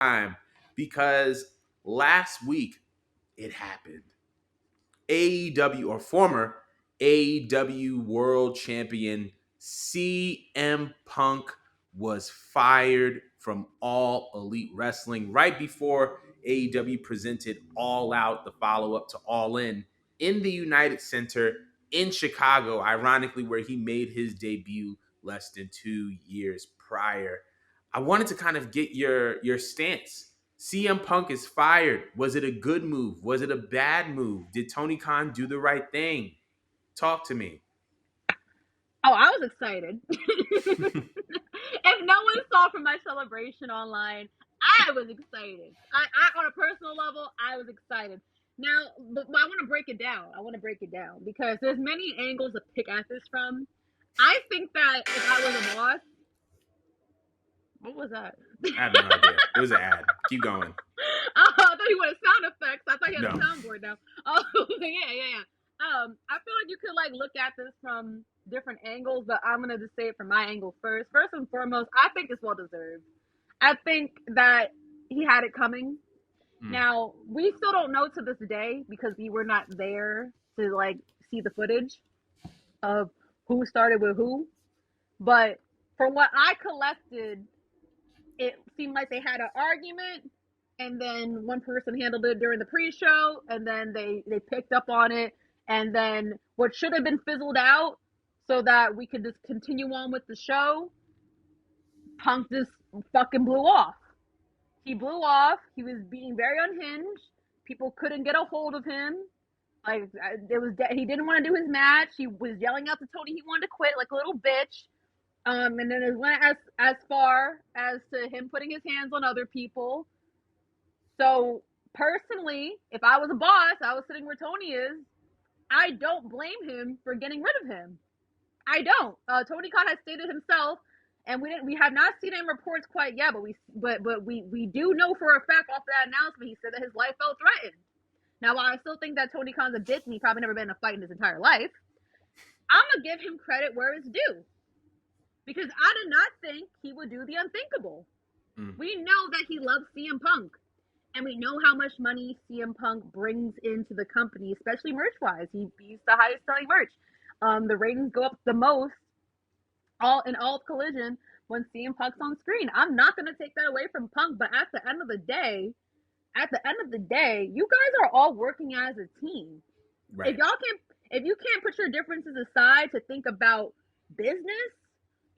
time because last week it happened. AEW, or former AEW World Champion CM Punk was fired from All Elite Wrestling right before AEW presented All Out, the follow up to All in the United Center in Chicago, ironically, where he made his debut less than 2 years prior. I wanted to kind of get your stance. CM Punk is fired. Was it a good move? Was it a bad move? Did Tony Khan do the right thing? Talk to me. Oh, I was excited. If no one saw from my celebration online, I was excited. I on a personal level, I was excited. Now, but I want to break it down. I want to break it down because there's many angles to pick at this from. I think that if I was a boss, what was that? I have no idea. It was an ad. Keep going. Oh, I thought he wanted sound effects. I thought he had a No. soundboard now. Oh, yeah. I feel like you could like look at this from different angles, but I'm gonna just say it from my angle first. First and foremost, I think it's well deserved. I think that he had it coming. Now, we still don't know to this day because we were not there to like see the footage of who started with who. But from what I collected, it seemed like they had an argument and then one person handled it during the pre-show and then they picked up on it, and then what should have been fizzled out so that we could just continue on with the show, Punk just fucking blew off. He blew off. He was being very unhinged. People couldn't get a hold of him. Like he didn't want to do his match. He was yelling out to Tony he wanted to quit like a little bitch. And then it went as far as to him putting his hands on other people. So personally, if I was a boss, I was sitting where Tony is, I don't blame him for getting rid of him. I don't. Tony Khan has stated himself, and we have not seen any reports quite yet, but we do know for a fact off that announcement he said that his life felt threatened. Now, while I still think that Tony Khan's a bitch and he probably never been in a fight in his entire life, I'm gonna give him credit where it's due. Because I did not think he would do the unthinkable. We know that he loves CM Punk. And we know how much money CM Punk brings into the company, especially merch-wise. He's the highest selling merch. The ratings go up the most in all of Collision when CM Punk's on screen. I'm not going to take that away from Punk, but at the end of the day, you guys are all working as a team. Right. If you can't put your differences aside to think about business,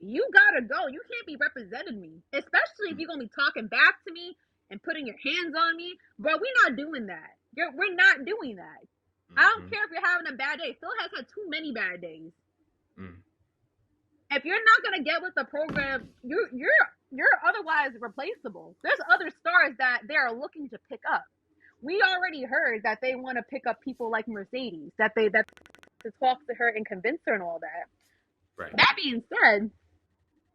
you gotta go. You can't be representing me, especially if you're gonna be talking back to me and putting your hands on me. Bro, we're not doing that. We're not doing that. I don't care if you're having a bad day. Phil has had too many bad days. If you're not gonna get with the program, you're otherwise replaceable. There's other stars that they're looking to pick up. We already heard that they want to pick up people like Mercedes, that to talk to her and convince her and all that. Right. That being said,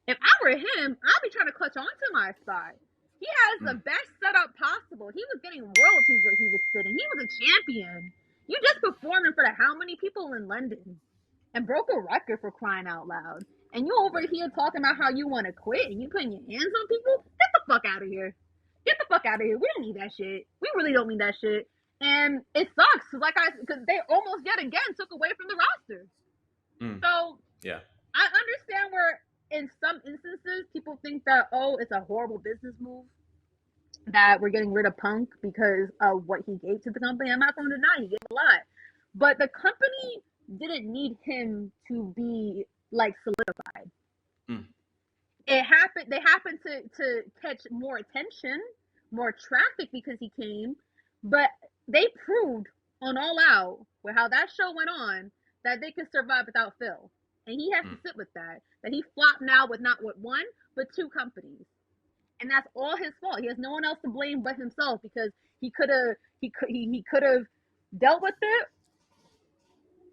if I were him, I'd be trying to clutch onto my spot. He has the best setup possible. He was getting royalties where he was sitting. He was a champion. You just performed in front of how many people in London and broke a record, for crying out loud. And you over here talking about how you want to quit and you putting your hands on people? Get the fuck out of here. Get the fuck out of here. We don't need that shit. We really don't need that shit. And it sucks because they almost yet again took away from the roster. So yeah, I understand where in some instances people think that, oh, it's a horrible business move that we're getting rid of Punk because of what he gave to the company. I'm not going to deny he gave a lot, but the company didn't need him to be like solidified. It happened. They happened to catch more attention, more traffic because he came, but they proved on All Out with how that show went on that they could survive without Phil, and he has to sit with that. That he flopped now with not with one but two companies, and that's all his fault. He has no one else to blame but himself because he could have dealt with it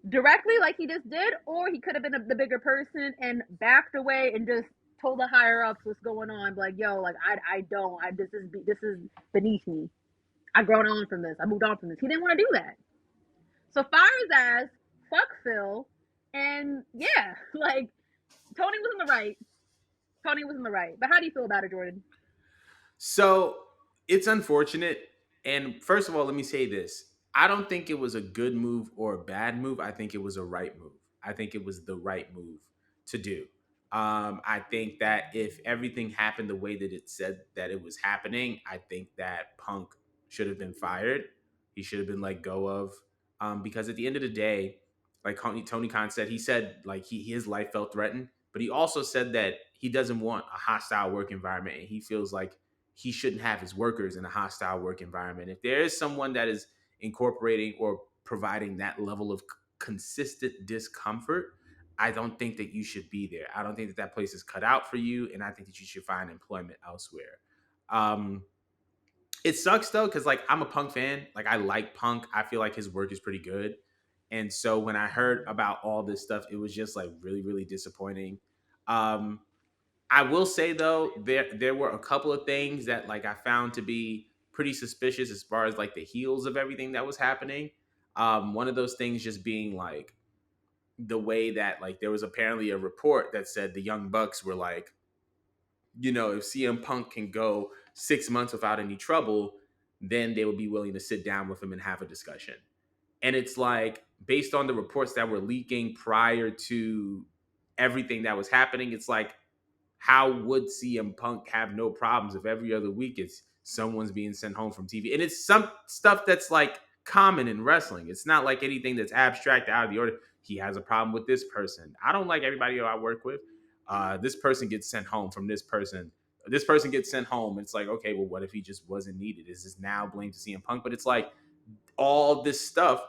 directly like he just did, or he could have been the bigger person and backed away and just told the higher ups what's going on, like, yo, like this is beneath me. I've grown on from this. I moved on from this. He didn't want to do that. So fire his ass, fuck Phil, and yeah, like Tony was in the right. But how do you feel about it, Jordan? So It's unfortunate. And first of all, let me say this. I don't think it was a good move or a bad move. I think it was a right move. I think it was the right move to do. I think that if everything happened the way that it said that it was happening, I think that Punk should have been fired. He should have been let go of. Because at the end of the day, like Tony Khan said, he said like his life felt threatened, but he also said that he doesn't want a hostile work environment, and he feels like he shouldn't have his workers in a hostile work environment. If there is someone that is incorporating or providing that level of consistent discomfort, I don't think that you should be there. I don't think that that place is cut out for you, and I think that you should find employment elsewhere. Um, it sucks though, because like I'm a Punk fan. Like I like Punk. I feel like his work is pretty good. And so when I heard about all this stuff, it was just like really, really disappointing. Um, I will say though, there were a couple of things that like I found to be pretty suspicious as far as like the heels of everything that was happening. One of those things just being like the way that like there was apparently a report that said the Young Bucks were like, if CM Punk can go 6 months without any trouble, then they would be willing to sit down with him and have a discussion. And it's like based on the reports that were leaking prior to everything that was happening, it's like how would CM Punk have no problems if every other week it's someone's being sent home from TV? And it's some stuff that's like common in wrestling. It's not like anything that's abstract out of the order. He has a problem with this person. I don't like everybody I work with. This person gets sent home from this person. This person gets sent home. It's like, okay, well, what if he just wasn't needed? Is this now blamed to CM Punk? But it's like all this stuff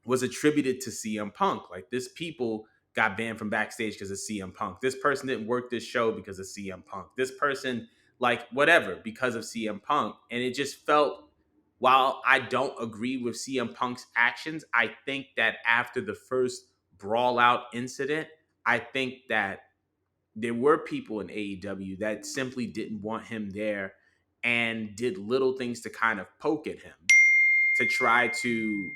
was attributed to CM Punk. Like this people got banned from backstage because of CM Punk. This person didn't work this show because of CM Punk. This person, like whatever, because of CM Punk. And it just felt, while I don't agree with CM Punk's actions, I think that after the first brawl out incident, I think that there were people in AEW that simply didn't want him there and did little things to kind of poke at him to try to,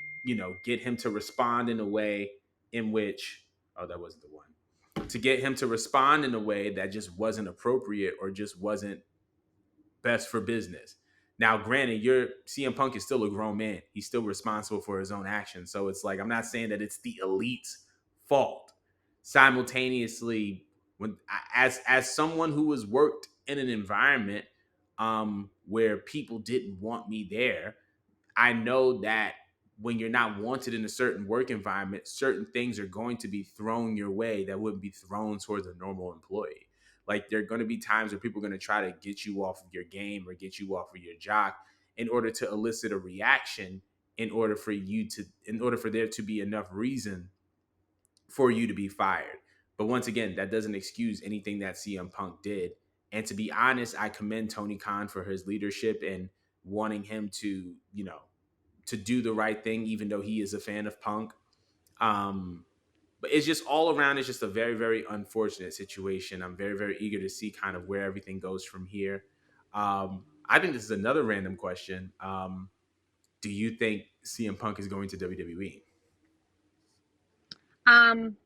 get him to respond in a way in which, oh, that wasn't the one, to get him to respond in a way that just wasn't appropriate or just wasn't best for business. Now, granted, your CM Punk is still a grown man. He's still responsible for his own actions. So it's like I'm not saying that it's the elite's fault. Simultaneously, when as someone who has worked in an environment where people didn't want me there, I know that when you're not wanted in a certain work environment, certain things are going to be thrown your way that wouldn't be thrown towards a normal employee. Like there are going to be times where people are going to try to get you off of your game or get you off of your jock in order to elicit a reaction in order for there to be enough reason for you to be fired. But once again, that doesn't excuse anything that CM Punk did. And to be honest, I commend Tony Khan for his leadership and wanting him to, to do the right thing, even though he is a fan of Punk. Um, but it's just all around, it's just a very, very unfortunate situation. I'm very, very eager to see kind of where everything goes from here. I think this is another random question. Do you think CM Punk is going to WWE? Um,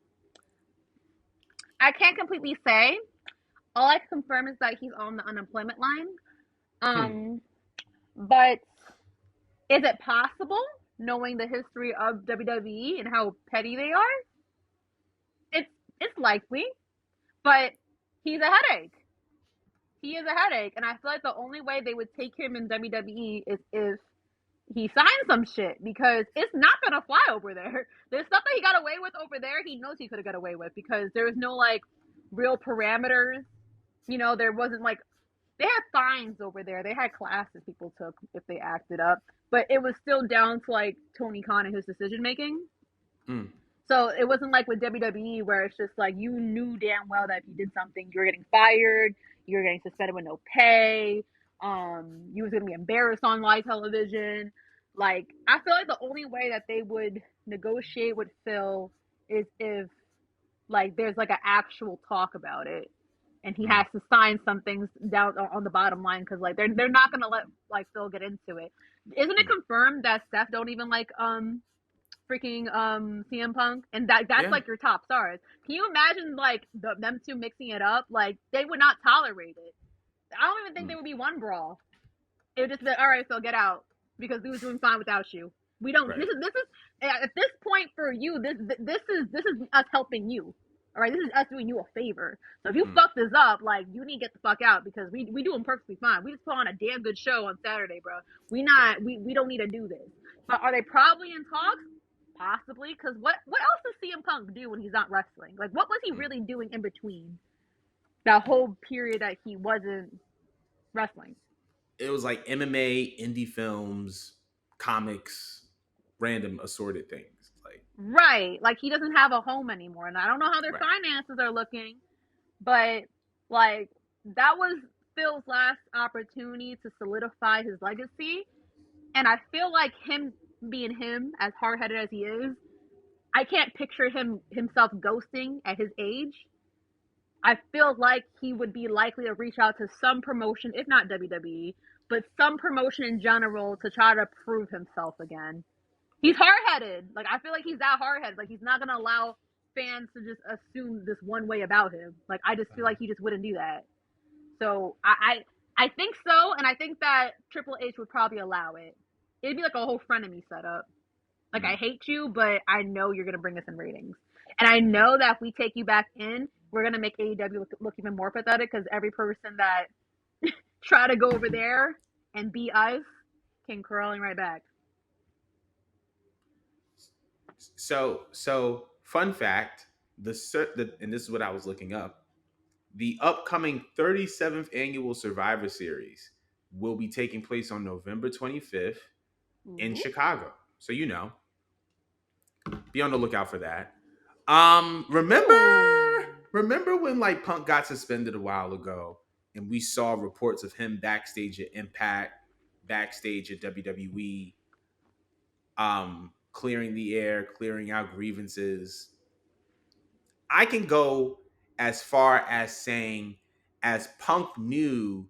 I can't completely say. All I can confirm is that he's on the unemployment line. Hmm. Um, but is it possible, knowing the history of WWE and how petty they are? It's it's likely, but he's a headache. He is a headache, and I feel like the only way they would take him in WWE is if he signs some shit, because it's not gonna fly over there. There's stuff that he got away with over there. He knows he could have got away with because there was no like real parameters. There wasn't like they had fines over there. They had classes people took if they acted up, but it was still down to like Tony Khan and his decision making. Hmm. So it wasn't like with WWE where it's just like you knew damn well that if you did something, you were getting fired, you were getting suspended with no pay, you was gonna be embarrassed on live television. Like I feel like the only way that they would negotiate with Phil is if like there's like an actual talk about it, and he Hmm. has to sign some things down on the bottom line because like they're not gonna let like Phil get into it. Isn't it Hmm. confirmed that Steph don't even like freaking CM Punk, and that's Yeah. like your top stars? Can you imagine like them two mixing it up? Like they would not tolerate it. I don't even think Hmm. they would be one brawl. It would just be like, all right, so get out because we was doing fine without you. We don't. Right. This is at this point for you. This is us helping you. All right, this is us doing you a favor. So if you Mm, fuck this up, like you need to get the fuck out because we doing perfectly fine. We just put on a damn good show on Saturday, bro. right. We don't need to do this. But are they probably in talks? Possibly, because what else does CM Punk do when he's not wrestling? Like, what was he Mm. really doing in between that whole period that he wasn't wrestling? It was like MMA, indie films, comics, random assorted things. Like, Right. Like he doesn't have a home anymore. And I don't know how their right. finances are looking, but like that was Phil's last opportunity to solidify his legacy. And I feel like him being him, as hard headed as he is, I can't picture himself ghosting at his age. I feel like he would be likely to reach out to some promotion, if not WWE, but some promotion in general to try to prove himself again. He's hard headed. Like I feel like he's that hard headed. Like he's not gonna allow fans to just assume this one way about him. Like I just feel like he just wouldn't do that. So I think so, and I think that Triple H would probably allow it. It'd be like a whole frenemy setup. Like I Mm. hate you, but I know you're gonna bring us in ratings, and I know that if we take you back in, we're gonna make AEW look even more pathetic because every person that try to go over there and beat us came crawling right back. So fun fact: and this is what I was looking up. The upcoming 37th annual Survivor Series will be taking place on November 25th in Ooh. Chicago. So be on the lookout for that. Ooh. Remember when like Punk got suspended a while ago, and we saw reports of him backstage at Impact, backstage at WWE, clearing the air, clearing out grievances. I can go as far as saying, as Punk knew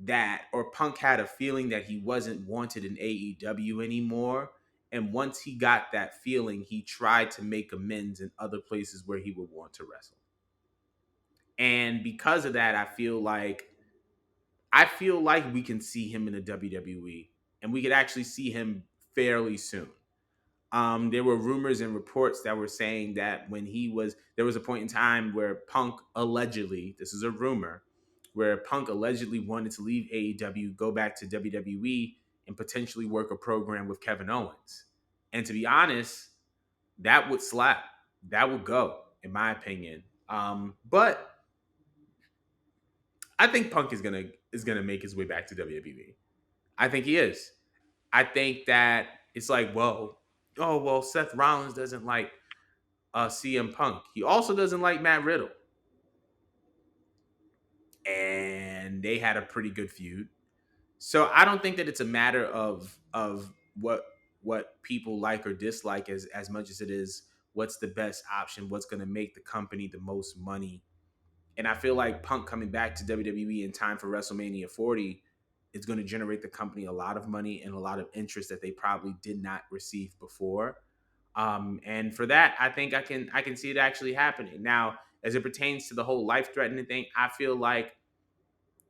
that, or Punk had a feeling that he wasn't wanted in AEW anymore. And once he got that feeling, he tried to make amends in other places where he would want to wrestle. And because of that, I feel like we can see him in the WWE, and we could actually see him fairly soon. There were rumors and reports that were saying that there was a point in time where Punk allegedly, this is a rumor, where Punk allegedly wanted to leave AEW, go back to WWE, and potentially work a program with Kevin Owens. And to be honest, that would slap. That would go, in my opinion. But I think Punk is gonna make his way back to WWE. I think he is. I think that it's like, well, oh well, Seth Rollins doesn't like CM Punk. He also doesn't like Matt Riddle, and they had a pretty good feud. So I don't think that it's a matter of what people like or dislike as much as it is what's the best option, what's going to make the company the most money. And I feel like Punk coming back to WWE in time for WrestleMania 40 is going to generate the company a lot of money and a lot of interest that they probably did not receive before. And for that, I think I can see it actually happening. Now, as it pertains to the whole life threatening thing, I feel like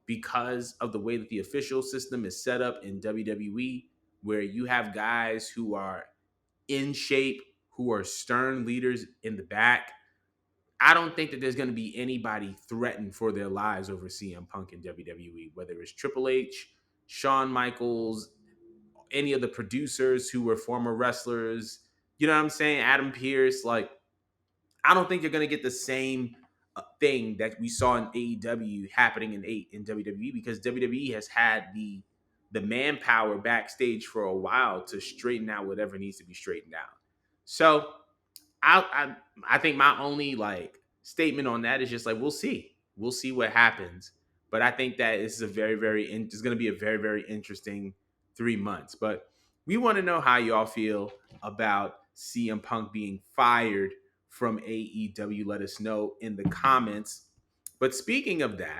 because of the way that the official system is set up in WWE, where you have guys who are in shape, who are stern leaders in the back, I don't think that there's going to be anybody threatened for their lives over CM Punk in WWE, whether it's Triple H, Shawn Michaels, any of the producers who were former wrestlers. You know what I'm saying? Adam Pearce. Like, I don't think you're going to get the same thing that we saw in AEW happening in WWE, because WWE has had the manpower backstage for a while to straighten out whatever needs to be straightened out. So I think my only like statement on that is just like we'll see what happens. But I think that this is a it's going to be a very very interesting 3 months. But we want to know how y'all feel about CM Punk being fired from AEW. Let us know in the comments. But speaking of that,